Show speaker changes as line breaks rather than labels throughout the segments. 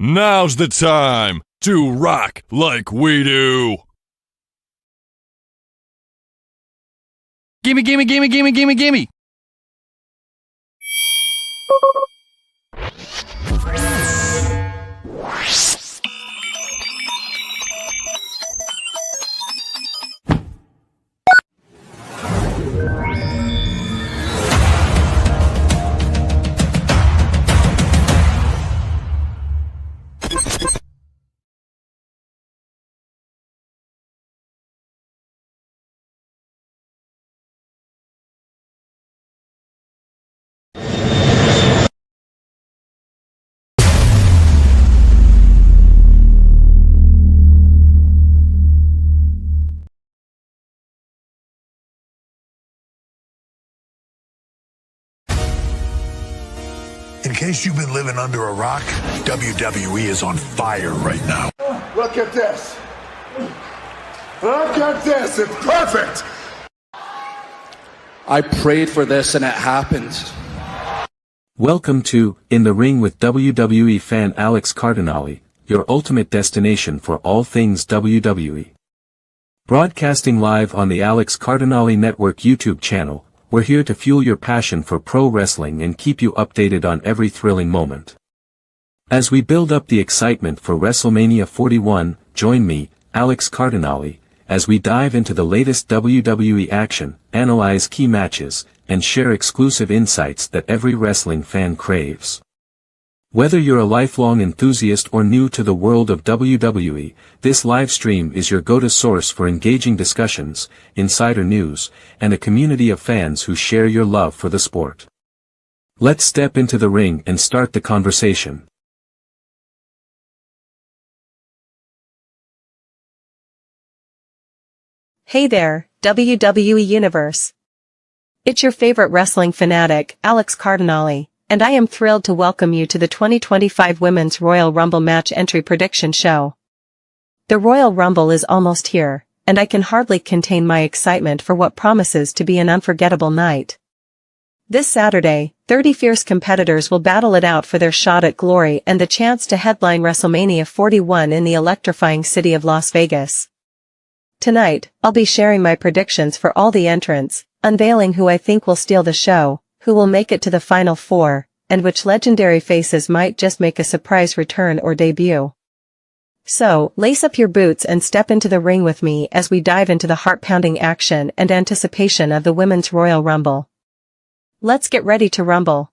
Now's the time to rock like we do. Gimme, gimme, gimme, gimme, gimme, gimme.
In case you've been living under a rock, WWE is on fire right now.
Look at this. Look at this. It's perfect.
I prayed for this and it happened.
Welcome to In the Ring with WWE Fan Alex Cardinale, your ultimate destination for all things WWE. Broadcasting live on the Alex Cardinale Network YouTube channel, we're here to fuel your passion for pro wrestling and keep you updated on every thrilling moment. As we build up the excitement for WrestleMania 41, join me, Alex Cardinale, as we dive into the latest WWE action, analyze key matches, and share exclusive insights that every wrestling fan craves. Whether you're a lifelong enthusiast or new to the world of WWE, this live stream is your go-to source for engaging discussions, insider news, and a community of fans who share your love for the sport. Let's step into the ring and start the conversation.
Hey there, WWE Universe. It's your favorite wrestling fanatic, Alex Cardinale, and I am thrilled to welcome you to the 2025 Women's Royal Rumble Match Entry Prediction Show. The Royal Rumble is almost here, and I can hardly contain my excitement for what promises to be an unforgettable night. This Saturday, 30 fierce competitors will battle it out for their shot at glory and the chance to headline WrestleMania 41 in the electrifying city of Las Vegas. Tonight, I'll be sharing my predictions for all the entrants, unveiling who I think will steal the show, who will make it to the Final Four, and which legendary faces might just make a surprise return or debut. So, lace up your boots and step into the ring with me as we dive into the heart-pounding action and anticipation of the Women's Royal Rumble. Let's get ready to rumble.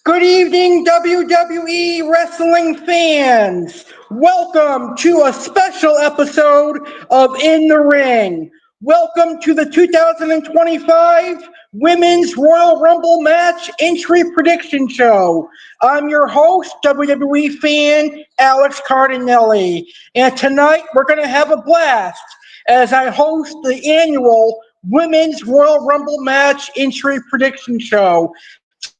Good evening, WWE wrestling fans. Welcome to a special episode of In the Ring. Welcome to the 2025 Women's Royal Rumble Match Entry Prediction Show. I'm your host, WWE Fan Alex Cardinale. And tonight we're going to have a blast as I host the annual Women's Royal Rumble Match Entry Prediction Show.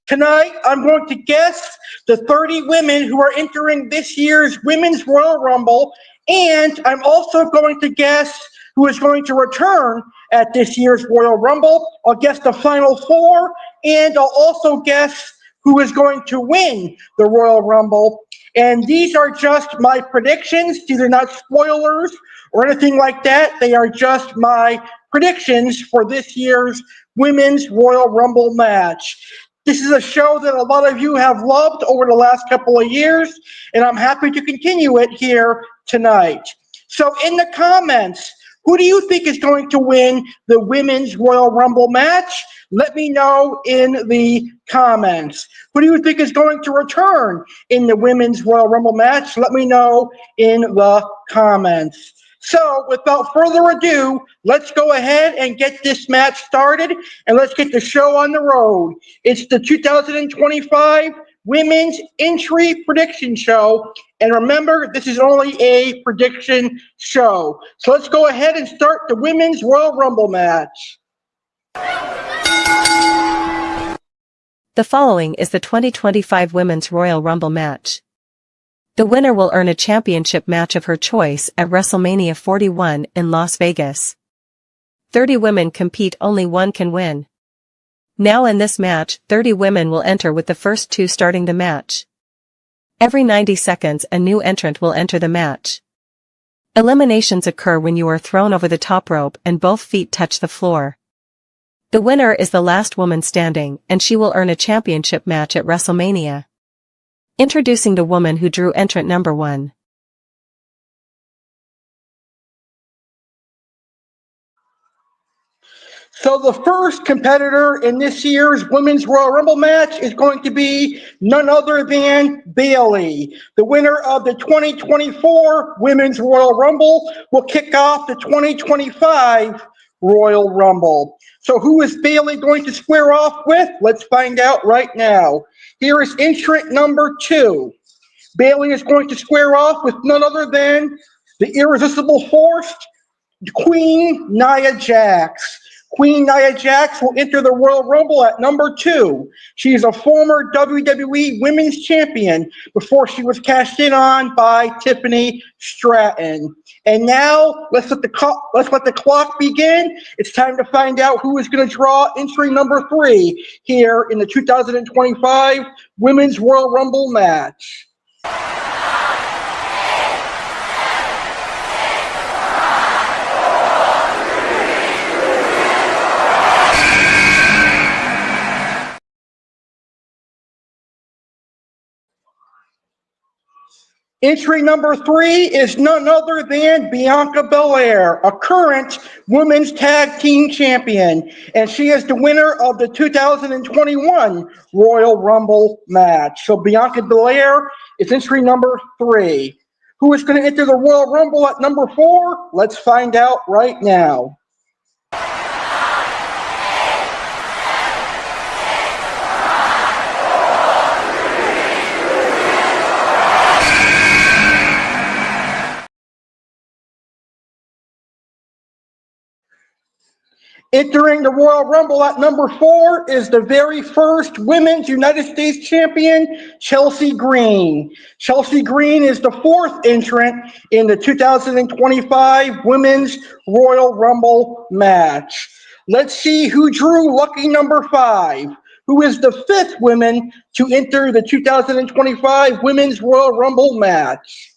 Tonight, I'm going to guess the 30 women who are entering this year's Women's Royal Rumble, and I'm also going to guess who is going to return at this year's Royal Rumble. I'll guess the Final Four, and I'll also guess who is going to win the Royal Rumble. And these are just my predictions. These are not spoilers or anything like that. They are just my predictions for this year's Women's Royal Rumble match. This is a show that a lot of you have loved over the last couple of years, and I'm happy to continue it here tonight. So in the comments, who do you think is going to win the Women's Royal Rumble match? Let me know in the comments. Who do you think is going to return in the Women's Royal Rumble match? Let me know in the comments. So, without further ado, let's go ahead and get this match started, and let's get the show on the road. It's the 2025 Women's Entry Prediction Show, and remember, this is only a prediction show. So let's go ahead and start the Women's Royal Rumble match.
The following is the 2025 Women's Royal Rumble match. The winner will earn a championship match of her choice at WrestleMania 41 in Las Vegas. 30 women compete, only one can win. Now in this match, 30 women will enter, with the first 2 starting the match. Every 90 seconds a new entrant will enter the match. Eliminations occur when you are thrown over the top rope and both feet touch the floor. The winner is the last woman standing, and she will earn a championship match at WrestleMania. Introducing the woman who drew entrant number 1.
So the first competitor in this year's Women's Royal Rumble match is going to be none other than Bayley. The winner of the 2024 Women's Royal Rumble will kick off the 2025 Royal Rumble. So who is Bayley going to square off with? Let's find out right now. Here is entrant number 2. Bayley is going to square off with none other than the irresistible force, Queen Nia Jax. Queen Nia Jax will enter the Royal Rumble at number 2. She is a former WWE Women's Champion before she was cashed in on by Tiffany Stratton. And now let's let the clock begin. It's time to find out who is going to draw entry number 3 here in the 2025 Women's Royal Rumble match. Entry number 3 is none other than Bianca Belair, a current Women's Tag Team Champion, and she is the winner of the 2021 Royal Rumble match. So Bianca Belair is entry number 3. Who is going to enter the Royal Rumble at number 4? Let's find out right now. Entering the Royal Rumble at number 4 is the very first Women's United States Champion, Chelsea Green. Chelsea Green is the 4th entrant in the 2025 Women's Royal Rumble match. Let's see who drew lucky number 5, who is the 5th woman to enter the 2025 Women's Royal Rumble match.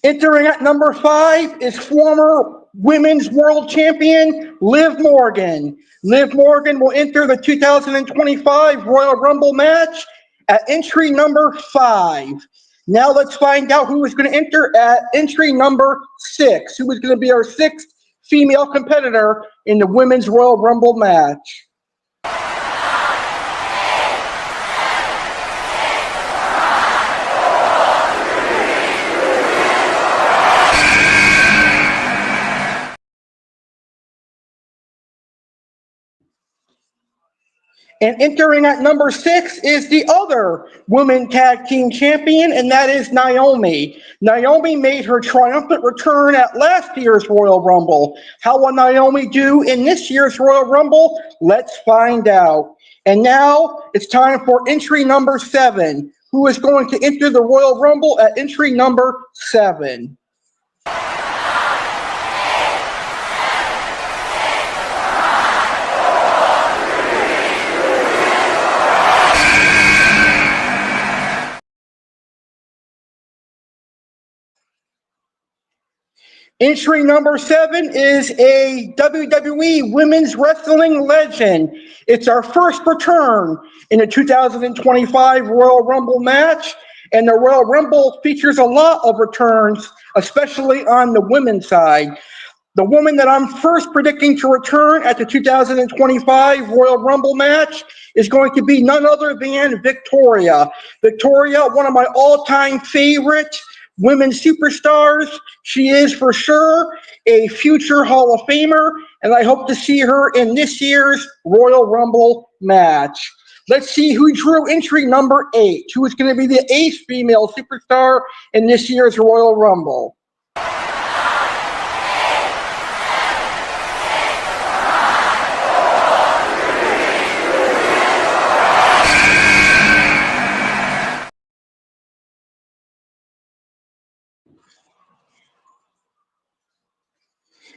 Entering at number 5 is former Women's World Champion Liv Morgan. Liv Morgan will enter the 2025 Royal Rumble match at entry number 5. Now let's find out who is going to enter at entry number 6, who is going to be our 6th female competitor in the Women's Royal Rumble match. And entering at number 6 is the other Women Tag Team Champion, and that is Naomi. Naomi made her triumphant return at last year's Royal Rumble. How will Naomi do in this year's Royal Rumble? Let's find out. And now it's time for entry number 7. Who is going to enter the Royal Rumble at entry number 7? Entry number 7 is a WWE Women's Wrestling legend. It's our first return in the 2025 Royal Rumble match, and the Royal Rumble features a lot of returns, especially on the women's side. The woman that I'm first predicting to return at the 2025 Royal Rumble match is going to be none other than Victoria. Victoria, one of my all-time favorite women superstars. She is for sure a future Hall of Famer, and I hope to see her in this year's Royal Rumble match. Let's see who drew entry number 8, who is going to be the 8th female superstar in this year's Royal Rumble.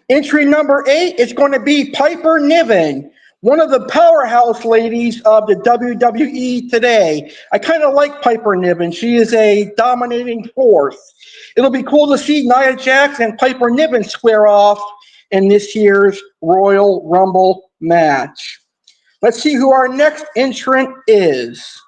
Entry number 8 is going to be Piper Niven, one of the powerhouse ladies of the WWE today. I kind of like Piper Niven. She is a dominating force. It'll be cool to see Nia Jax and Piper Niven square off in this year's Royal Rumble match. Let's see who our next entrant is.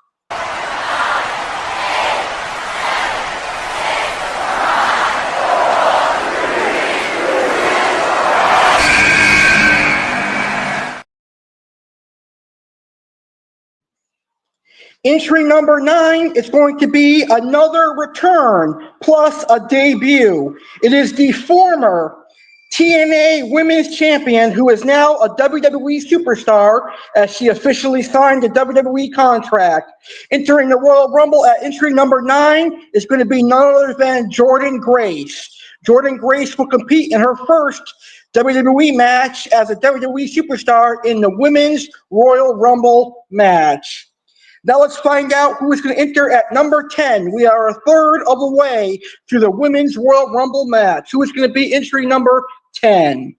Entry number 9 is going to be another return plus a debut. It is the former TNA Women's Champion who is now a WWE superstar as she officially signed a WWE contract. Entering the Royal Rumble at entry number 9 is going to be none other than Jordynne Grace. Jordynne Grace will compete in her first WWE match as a WWE superstar in the Women's Royal Rumble match. Now let's find out who is going to enter at number 10. We are a third of the way through the Women's Royal Rumble match. Who is going to be entry number 10?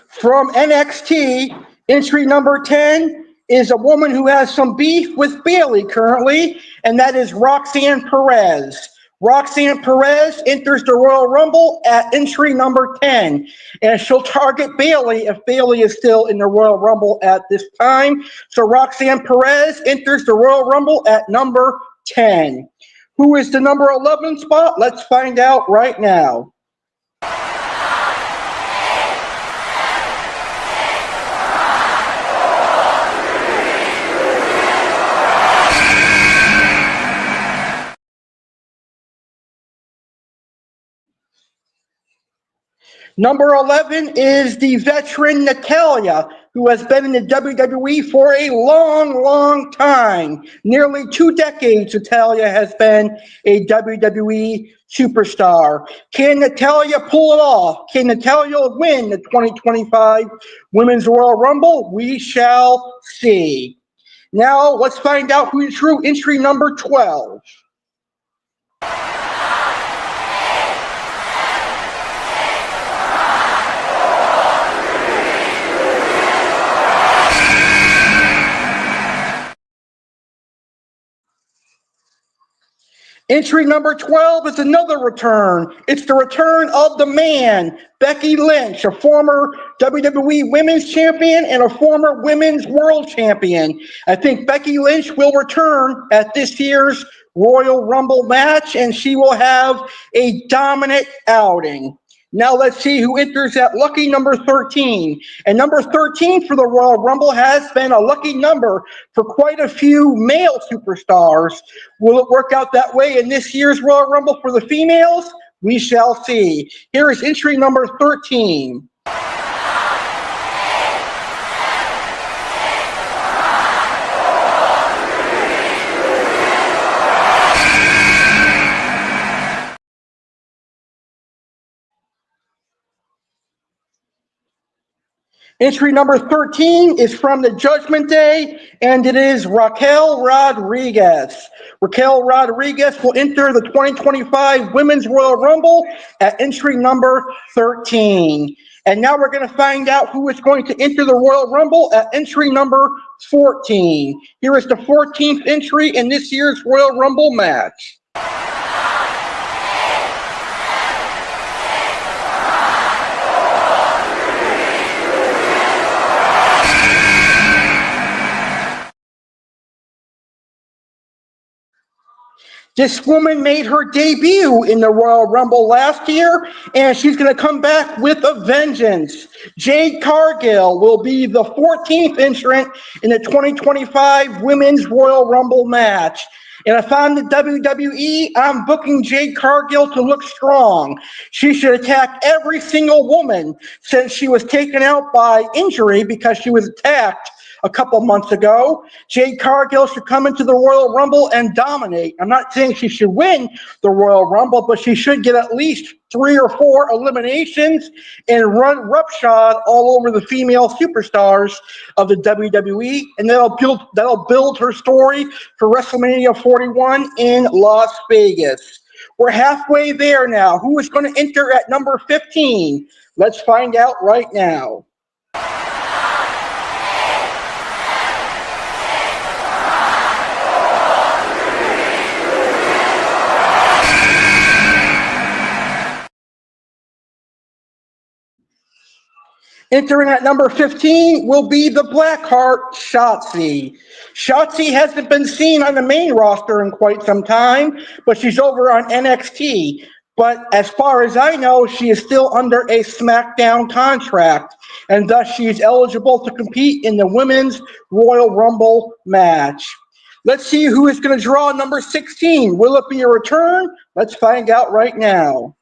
From NXT, entry number 10 is a woman who has some beef with Bayley currently, and that is Roxanne Perez. Roxanne Perez enters the Royal Rumble at entry number 10, and she'll target Bayley if Bayley is still in the Royal Rumble at this time. So Roxanne Perez enters the Royal Rumble at number 10. Who is the number 11 spot? Let's find out right now. Number 11 is the veteran Natalya, who has been in the WWE for a long, long time. Nearly 2 decades, Natalya has been a WWE superstar. Can Natalya pull it off? Can Natalya win the 2025 Women's Royal Rumble? We shall see. Now, let's find out who drew entry number 12. Entry number 12 is another return. It's the return of the man, Becky Lynch, a former WWE Women's Champion and a former Women's World Champion. I think Becky Lynch will return at this year's Royal Rumble match, and she will have a dominant outing. Now let's see who enters at lucky number 13. And number 13 for the Royal Rumble has been a lucky number for quite a few male superstars. Will it work out that way in this year's Royal Rumble for the females? We shall see. Here is entry number 13. Entry number 13 is from the Judgment Day, and it is Raquel Rodriguez. Raquel Rodriguez will enter the 2025 Women's Royal Rumble at entry number 13. And now we're going to find out who is going to enter the Royal Rumble at entry number 14. Here is the 14th entry in this year's Royal Rumble match. This woman made her debut in the Royal Rumble last year, and she's going to come back with a vengeance. Jade Cargill will be the 14th entrant in the 2025 Women's Royal Rumble match. And if I'm the WWE, I'm booking Jade Cargill to look strong. She should attack every single woman since she was taken out by injury because she was attacked a couple months ago. Jade Cargill should come into the Royal Rumble and dominate. I'm not saying she should win the Royal Rumble, but she should get at least 3 or 4 eliminations and run roughshod all over the female superstars of the WWE, and that'll build her story for WrestleMania 41 in Las Vegas. We're halfway there now. Who is going to enter at number 15? Let's find out right now. Entering at number 15 will be the Blackheart, Shotzi. Shotzi hasn't been seen on the main roster in quite some time, but she's over on NXT. But as far as I know, she is still under a SmackDown contract, and thus she is eligible to compete in the Women's Royal Rumble match. Let's see who is going to draw number 16. Will it be a return? Let's find out right now.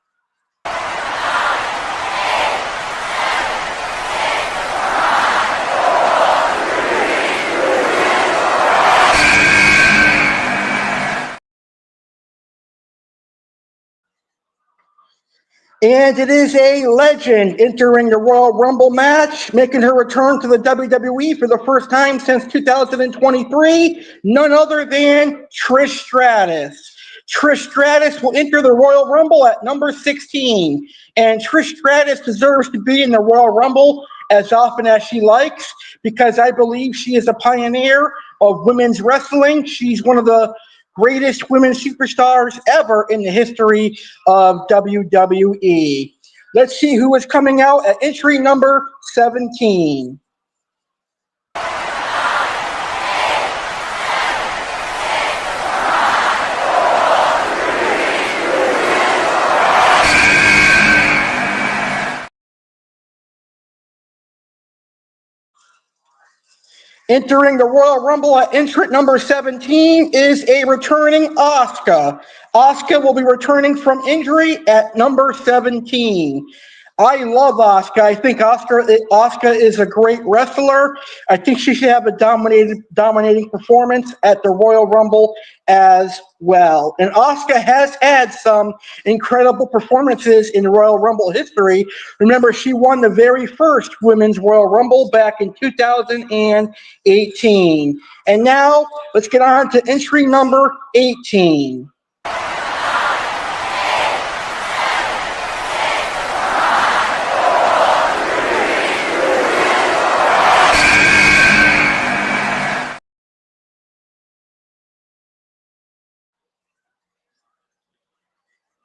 And it is a legend entering the Royal Rumble match, making her return to the WWE for the first time since 2023, none other than Trish Stratus. Trish Stratus will enter the Royal Rumble at number 16, and Trish Stratus deserves to be in the Royal Rumble as often as she likes because I believe she is a pioneer of women's wrestling. She's one of the greatest women superstars ever in the history of WWE. Let's see who is coming out at entry number 17. Entering the Royal Rumble at entrant number 17 is a returning Asuka. Asuka will be returning from injury at number 17. I love Asuka. I think Asuka is a great wrestler. I think she should have a dominating performance at the Royal Rumble as well. And Asuka has had some incredible performances in Royal Rumble history. Remember, she won the very first Women's Royal Rumble back in 2018. And now, let's get on to entry number 18.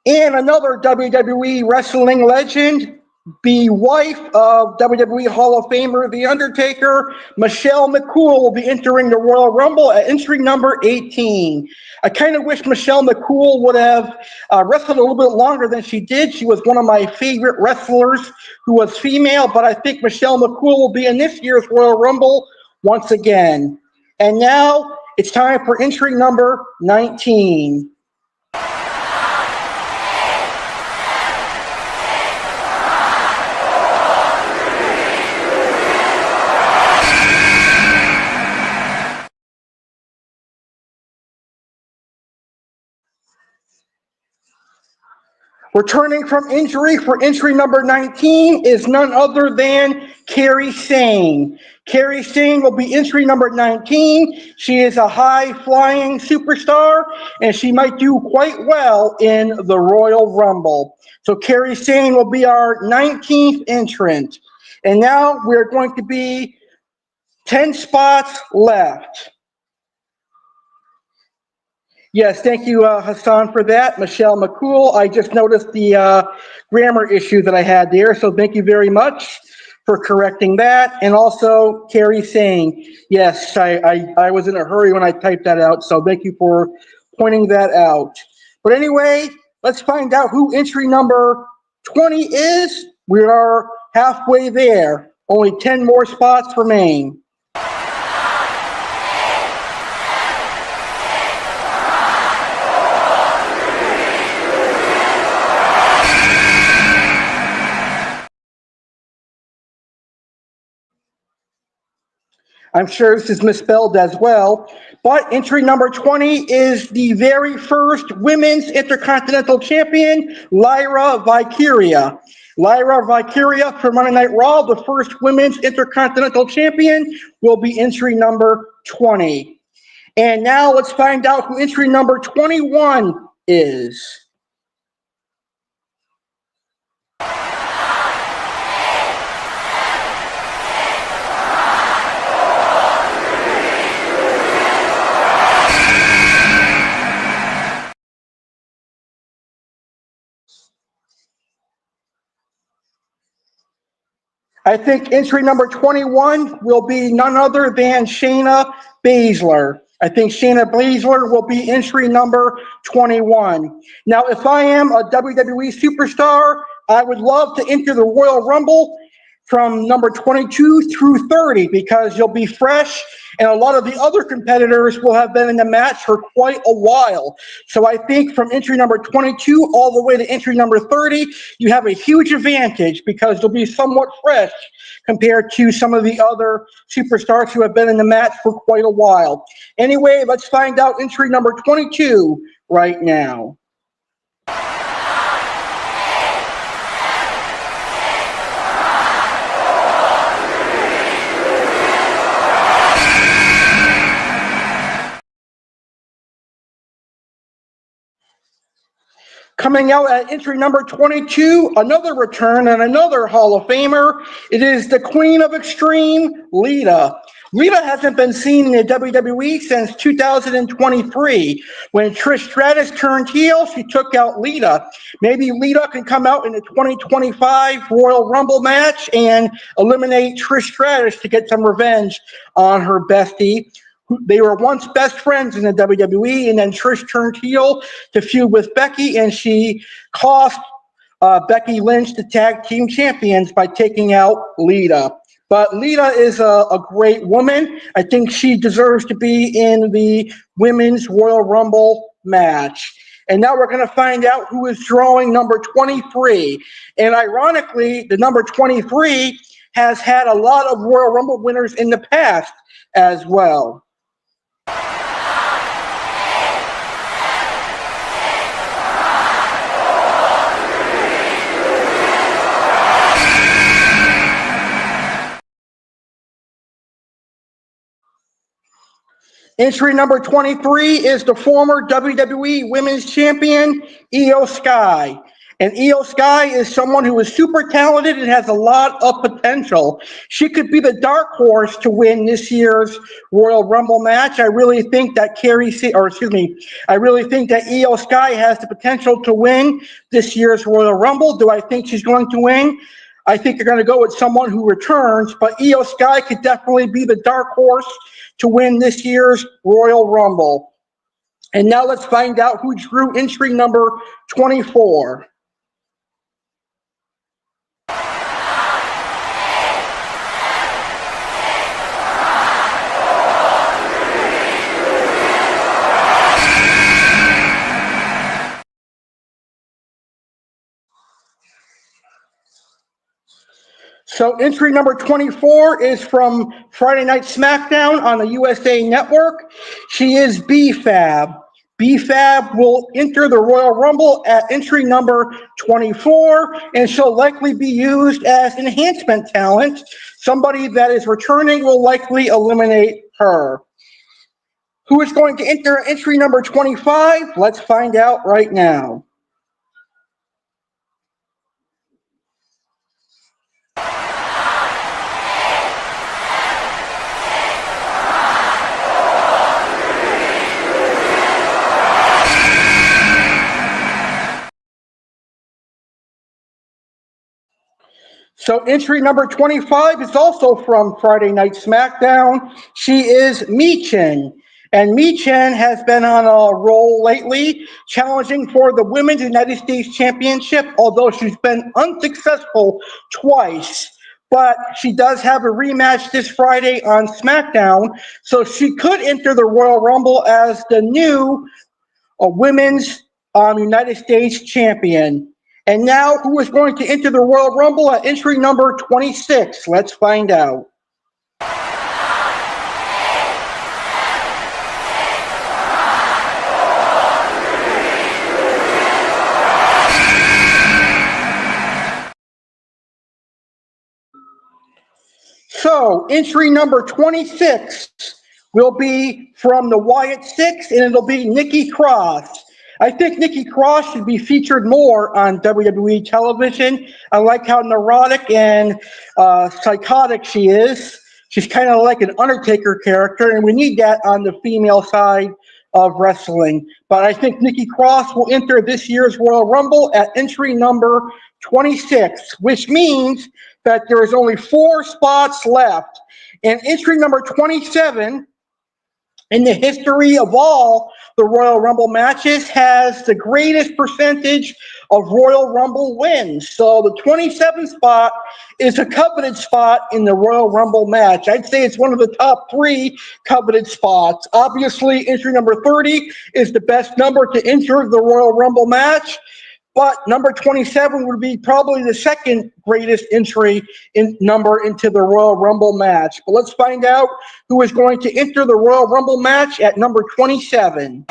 And another WWE wrestling legend, the wife of WWE Hall of Famer The Undertaker, Michelle McCool, will be entering the Royal Rumble at entry number 18. I kind of wish Michelle McCool would have wrestled a little bit longer than she did. She was one of my favorite wrestlers who was female, but I think Michelle McCool will be in this year's Royal Rumble once again. And now it's time for entry number 19. Returning from injury for entry number 19 is none other than Kairi Sane. Kairi Sane will be entry number 19. She is a high-flying superstar, and she might do quite well in the Royal Rumble. So Kairi Sane will be our 19th entrant. And now we're going to be 10 spots left. Yes, thank you, Hassan, for that. Michelle McCool. I just noticed the grammar issue that I had there, so thank you very much for correcting that. And also, Kairi Sane. Yes, I was in a hurry when I typed that out, so thank you for pointing that out. But anyway, let's find out who entry number 20 is. We are halfway there. Only 10 more spots remain. I'm sure this is misspelled as well, but entry number 20 is the very first Women's Intercontinental Champion, Lyra Valkyria. Lyra Valkyria for Monday Night Raw, the first Women's Intercontinental Champion, will be entry number 20. And now let's find out who entry number 21 is. I think entry number 21 will be none other than Shayna Baszler. I think Shayna Baszler will be entry number 21. Now, if I am a WWE superstar, I would love to enter the Royal Rumble from number 22 through 30 because you'll be fresh and a lot of the other competitors will have been in the match for quite a while. So I think from entry number 22 all the way to entry number 30, you have a huge advantage because you'll be somewhat fresh compared to some of the other superstars who have been in the match for quite a while. Anyway, let's find out entry number 22 right now. Coming out at entry number 22, another return and another Hall of Famer. It is the Queen of Extreme, Lita. Lita hasn't been seen in the WWE since 2023. When Trish Stratus turned heel, she took out Lita. Maybe Lita can come out in the 2025 Royal Rumble match and eliminate Trish Stratus to get some revenge on her bestie. They were once best friends in the WWE, and then Trish turned heel to feud with Becky, and she cost Becky Lynch the tag team champions by taking out Lita. But Lita is a great woman. I think she deserves to be in the Women's Royal Rumble match. And now we're going to find out who is drawing number 23. And ironically, the number 23 has had a lot of Royal Rumble winners in the past as well. Entry number 23 is the former WWE Women's Champion, Io Sky. And Io Sky is someone who is super talented and has a lot of potential. She could be the dark horse to win this year's Royal Rumble match. I really think that I really think that Io Sky has the potential to win this year's Royal Rumble. Do I think she's going to win? I think they're going to go with someone who returns, but Io Sky could definitely be the dark horse to win this year's Royal Rumble. And now let's find out who drew entry number 24. So entry number 24 is from Friday Night SmackDown on the USA Network. She is B-Fab. B-Fab will enter the Royal Rumble at entry number 24, and she'll likely be used as enhancement talent. Somebody that is returning will likely eliminate her. Who is going to enter entry number 25? Let's find out right now. So entry number 25 is also from Friday Night SmackDown. She is Michin. And Mi Chen has been on a roll lately, challenging for the Women's United States Championship, although she's been unsuccessful twice. But she does have a rematch this Friday on SmackDown, so she could enter the Royal Rumble as the new Women's United States Champion. And now, who is going to enter the Royal Rumble at entry number 26? Let's find out. So, entry number 26 will be from the Wyatt Six, and it'll be Nikki Cross. I think Nikki Cross should be featured more on WWE television. I like how neurotic and psychotic she is. She's kind of like an Undertaker character, and we need that on the female side of wrestling. But I think Nikki Cross will enter this year's Royal Rumble at entry number 26, which means that there is only 4 spots left. And entry number 27 in the history of all the Royal Rumble matches has the greatest percentage of Royal Rumble wins. So the 27th spot is a coveted spot in the Royal Rumble match. I'd say it's one of the top 3 coveted spots. Obviously, entry number 30 is the best number to enter the Royal Rumble match. But number 27 would be probably the second greatest entry number into the Royal Rumble match. But let's find out who is going to enter the Royal Rumble match at number 27.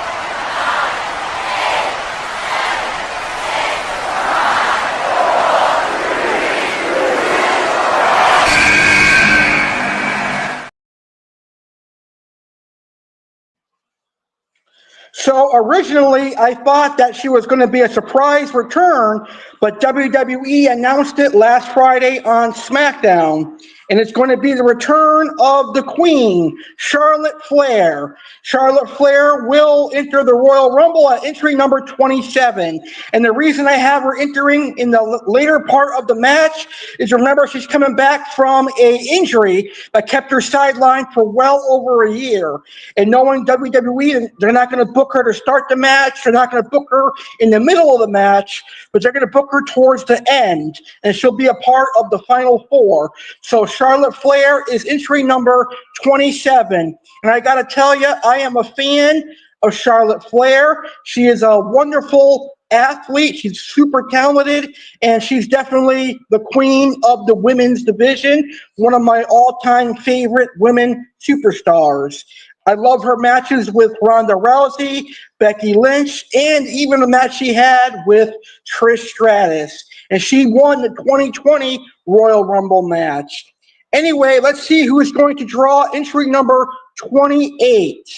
So originally, I thought that she was going to be a surprise return, but WWE announced it last Friday on SmackDown. And it's going to be the return of the Queen, Charlotte Flair. Charlotte Flair will enter the Royal Rumble at entry number 27. And the reason I have her entering in the later part of the match is, remember, she's coming back from an injury that kept her sidelined for well over a year. And knowing WWE, they're not going to book her to start the match. They're not going to book her in the middle of the match, but they're going to book her towards the end. And she'll be a part of the final 4. So Charlotte Flair is entry number 27. And I got to tell you, I am a fan of Charlotte Flair. She is a wonderful athlete. She's super talented, and she's definitely the queen of the women's division, one of my all-time favorite women superstars. I love her matches with Ronda Rousey, Becky Lynch, and even the match she had with Trish Stratus. And she won the 2020 Royal Rumble match. Anyway, let's see who is going to draw entry number 28.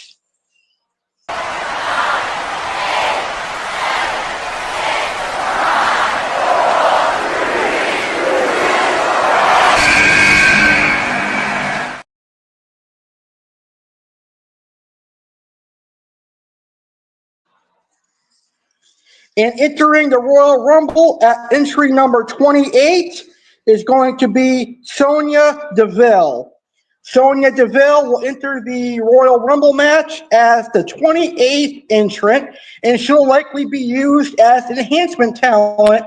And entering the Royal Rumble at entry number 28 is going to be Sonya Deville. Sonya Deville will enter the Royal Rumble match as the 28th entrant, and she'll likely be used as an enhancement talent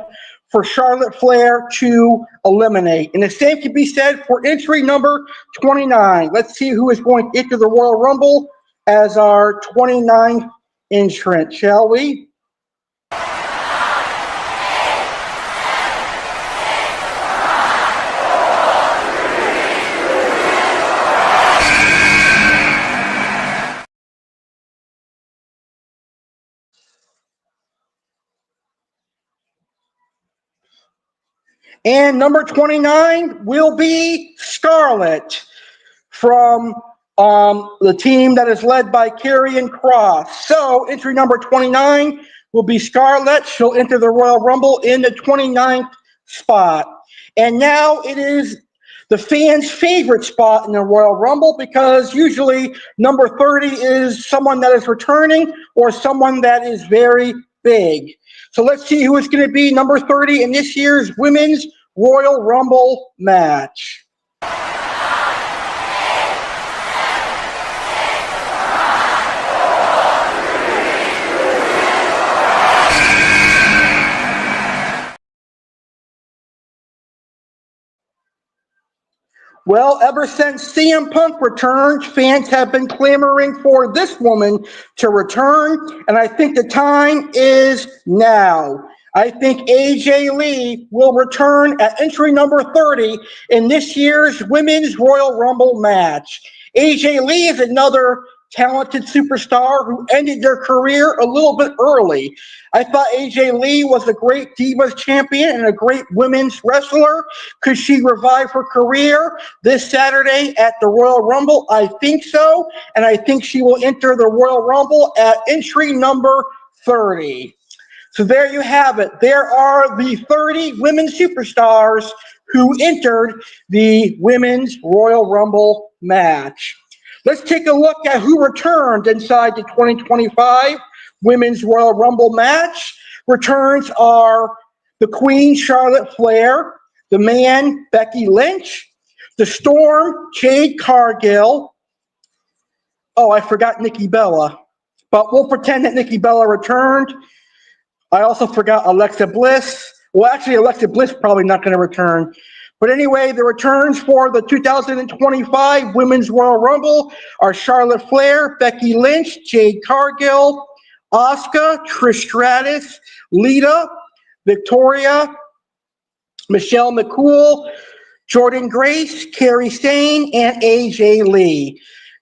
for Charlotte Flair to eliminate. And the same can be said for entry number 29. Let's see who is going to enter the Royal Rumble as our 29th entrant, shall we? And number 29 will be Scarlett from the team that is led by Karrion Kross. So entry number 29 will be Scarlett. She'll enter the Royal Rumble in the 29th spot. And now it is the fans' favorite spot in the Royal Rumble, because usually number 30 is someone that is returning or someone that is very big. So let's see who is going to be number 30 in this year's Women's Royal Rumble match. Well, ever since CM Punk returned, fans have been clamoring for this woman to return, and I think the time is now. I think AJ Lee will return at entry number 30 in this year's Women's Royal Rumble match. AJ Lee is another talented superstar who ended their career a little bit early. I thought AJ Lee was a great Divas champion and a great women's wrestler. Could she revive her career this Saturday at the Royal Rumble? I think so, and I think she will enter the Royal Rumble at entry number 30. So there you have it. There are the 30 women superstars who entered the Women's Royal Rumble match. Let's take a look at who returned inside the 2025 Women's Royal Rumble match. Returns are the Queen, Charlotte Flair, the Man, Becky Lynch, the Storm, Jade Cargill. Oh, I forgot Nikki Bella, but we'll pretend that Nikki Bella returned. I also forgot Alexa Bliss. Well, actually, Alexa Bliss probably not going to return. But anyway, the returns for the 2025 Women's Royal Rumble are Charlotte Flair, Becky Lynch, Jade Cargill, Asuka, Trish Stratus, Lita, Victoria, Michelle McCool, Jordan Grace, Carrie Sane, and AJ Lee.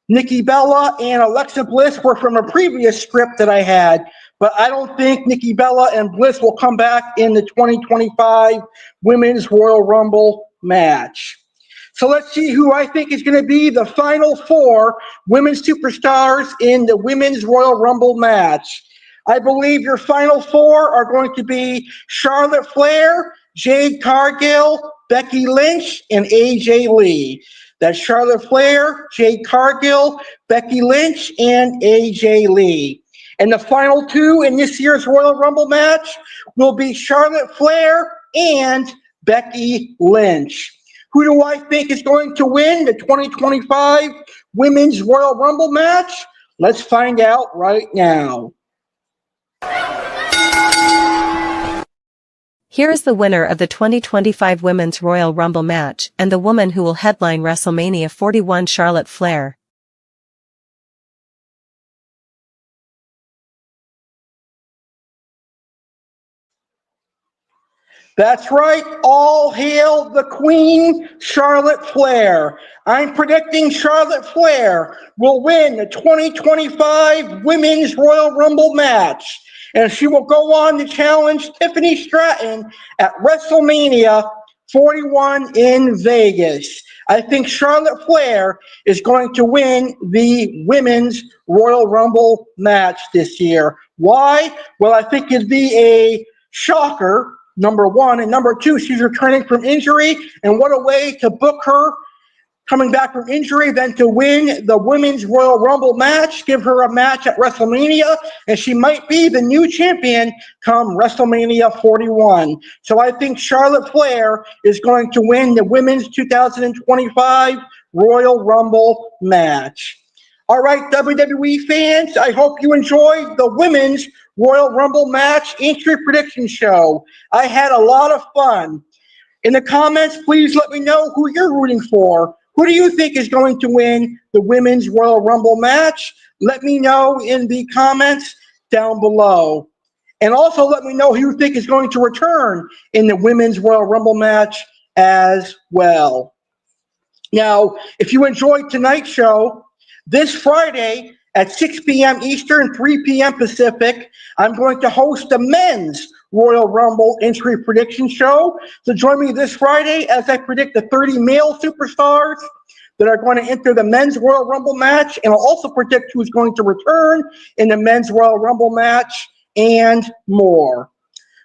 Nikki Bella and Alexa Bliss were from a previous script that I had, but I don't think Nikki Bella and Bliss will come back in the 2025 Women's Royal Rumble match. So let's see who I think is going to be the final four women's superstars in the Women's Royal Rumble match. I believe your final four are going to be Charlotte Flair, Jade Cargill, Becky Lynch, and AJ Lee. That's Charlotte Flair, Jade Cargill, Becky Lynch, and AJ Lee. And the final two in this year's Royal Rumble match will be Charlotte Flair and Becky Lynch. Who do I think is going to win the 2025 Women's Royal Rumble match? Let's find out right now.
Here is the winner of the 2025 Women's Royal Rumble match and the woman who will headline WrestleMania 41, Charlotte Flair.
That's right, all hail the Queen, Charlotte Flair. I'm predicting Charlotte Flair will win the 2025 Women's Royal Rumble match, and she will go on to challenge Tiffany Stratton at WrestleMania 41 in Vegas. I think Charlotte Flair is going to win the Women's Royal Rumble match this year. Why? Well, I think it'd be a shocker, number one, and number two, she's returning from injury, and what a way to book her coming back from injury than to win the Women's Royal Rumble match, give her a match at WrestleMania, and she might be the new champion come WrestleMania 41. So I think Charlotte Flair is going to win the Women's 2025 Royal Rumble match. All right, WWE fans, I hope you enjoyed the Women's Royal Rumble match entry prediction show. I had a lot of fun. In the comments, please let me know who you're rooting for. Who do you think is going to win the Women's Royal Rumble match? Let me know in the comments down below. And also let me know who you think is going to return in the Women's Royal Rumble match as well. Now, if you enjoyed tonight's show, this Friday at 6 p.m. Eastern, 3 p.m. Pacific, I'm going to host the Men's Royal Rumble entry prediction show. So join me this Friday as I predict the 30 male superstars that are going to enter the Men's Royal Rumble match, and I'll also predict who's going to return in the Men's Royal Rumble match and more.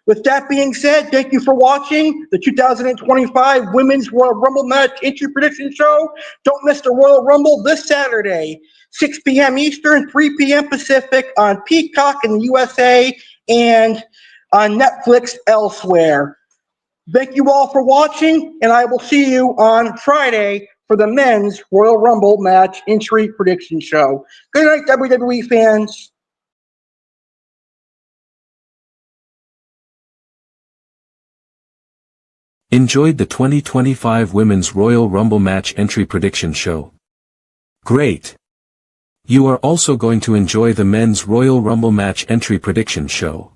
With that being said, thank you for watching the 2025 Women's Royal Rumble match entry prediction show. Don't miss the Royal Rumble this Saturday, 6 p.m. Eastern, 3 p.m. Pacific on Peacock in the USA and on Netflix elsewhere. Thank you all for watching, and I will see you on Friday for the Men's Royal Rumble match entry prediction show. Good night, WWE fans.
Enjoyed the 2025 Women's Royal Rumble Match Entry Prediction Show? Great! You are also going to enjoy the Men's Royal Rumble Match Entry Prediction Show.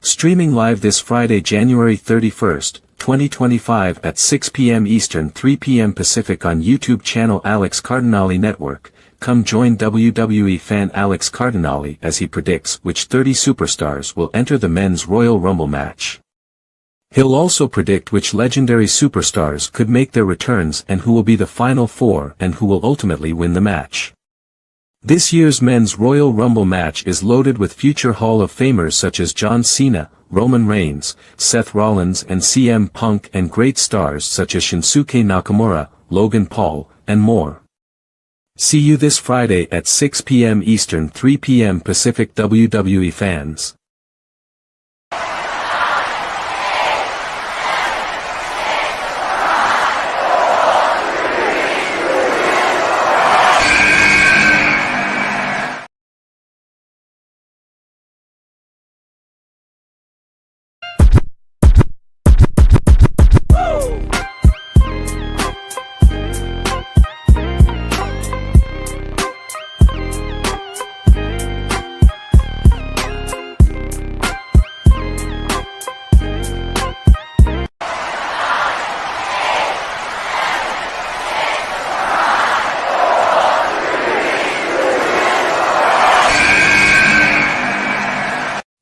Streaming live this Friday, January 31st, 2025 at 6 p.m. Eastern, 3 p.m. Pacific on YouTube channel Alex Cardinale Network. Come join WWE fan Alex Cardinale as he predicts which 30 superstars will enter the Men's Royal Rumble match. He'll also predict which legendary superstars could make their returns and who will be the final four and who will ultimately win the match. This year's Men's Royal Rumble match is loaded with future Hall of Famers such as John Cena, Roman Reigns, Seth Rollins and CM Punk, and great stars such as Shinsuke Nakamura, Logan Paul, and more. See you this Friday at 6 p.m. Eastern, 3 p.m. Pacific, WWE fans.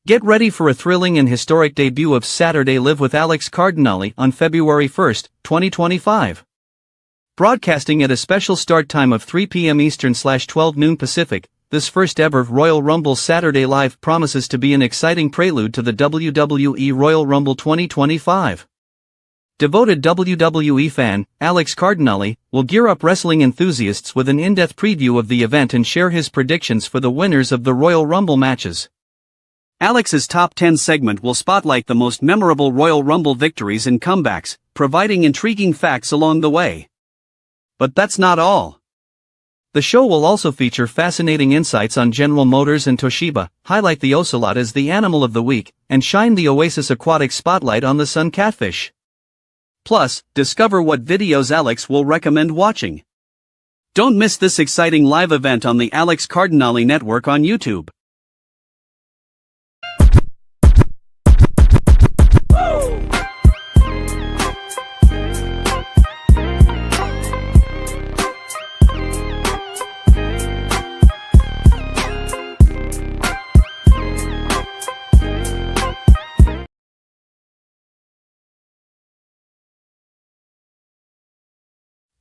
Get ready for a thrilling and historic debut of Saturday Live with Alex Cardinale on February 1, 2025. Broadcasting at a special start time of 3 p.m. Eastern/12 noon Pacific, this first ever Royal Rumble Saturday Live promises to be an exciting prelude to the WWE Royal Rumble 2025. Devoted WWE fan, Alex Cardinale, will gear up wrestling enthusiasts with an in-depth preview of the event and share his predictions for the winners of the Royal Rumble matches. Alex's Top 10 segment will spotlight the most memorable Royal Rumble victories and comebacks, providing intriguing facts along the way. But that's not all. The show will also feature fascinating insights on General Motors and Toshiba, highlight the ocelot as the animal of the week, and shine the Oasis Aquatic spotlight on the sun catfish. Plus, discover what videos Alex will recommend watching. Don't miss this exciting live event on the Alex Cardinale Network on YouTube.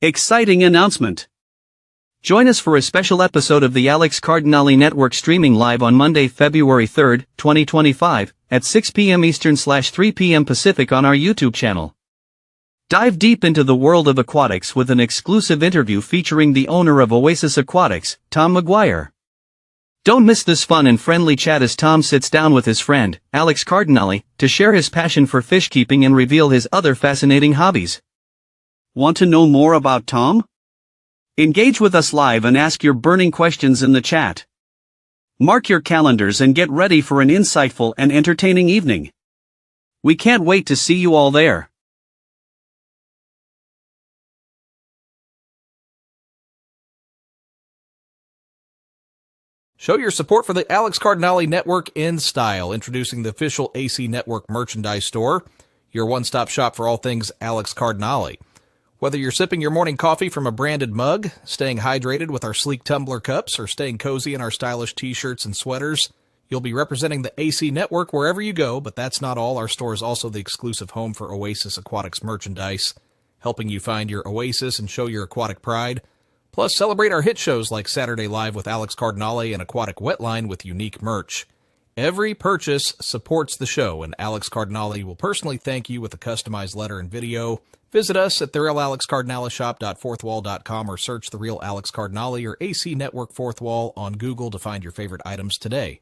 Exciting announcement! Join us for a special episode of the Alex Cardinale Network streaming live on Monday, February 3, 2025, at 6 p.m. Eastern/3 p.m. Pacific on our YouTube channel. Dive deep into the world of aquatics with an exclusive interview featuring the owner of Oasis Aquatics, Tom McGuire. Don't miss this fun and friendly chat as Tom sits down with his friend, Alex Cardinale, to share his passion for fish keeping and reveal his other fascinating hobbies. Want to know more about Tom? Engage with us live and ask your burning questions in the chat. Mark your calendars and get ready for an insightful and entertaining evening. We can't wait to see you all there.
Show your support for the Alex Cardinale Network in style, introducing the official A.C.E. Network merchandise store, your one-stop shop for all things Alex Cardinale. Whether you're sipping your morning coffee from a branded mug, staying hydrated with our sleek tumbler cups, or staying cozy in our stylish t-shirts and sweaters, you'll be representing the A.C.E. Network wherever you go, but that's not all. Our store is also the exclusive home for Oasis Aquatics merchandise, helping you find your oasis and show your aquatic pride. Plus, celebrate our hit shows like Saturday Live with Alex Cardinale and Aquatic Wetline with unique merch. Every purchase supports the show, and Alex Cardinale will personally thank you with a customized letter and video. Visit us at therealalexcardinaleshop.fourthwall.com or search The Real Alex Cardinale or A.C.E. Network Fourth Wall on Google to find your favorite items today.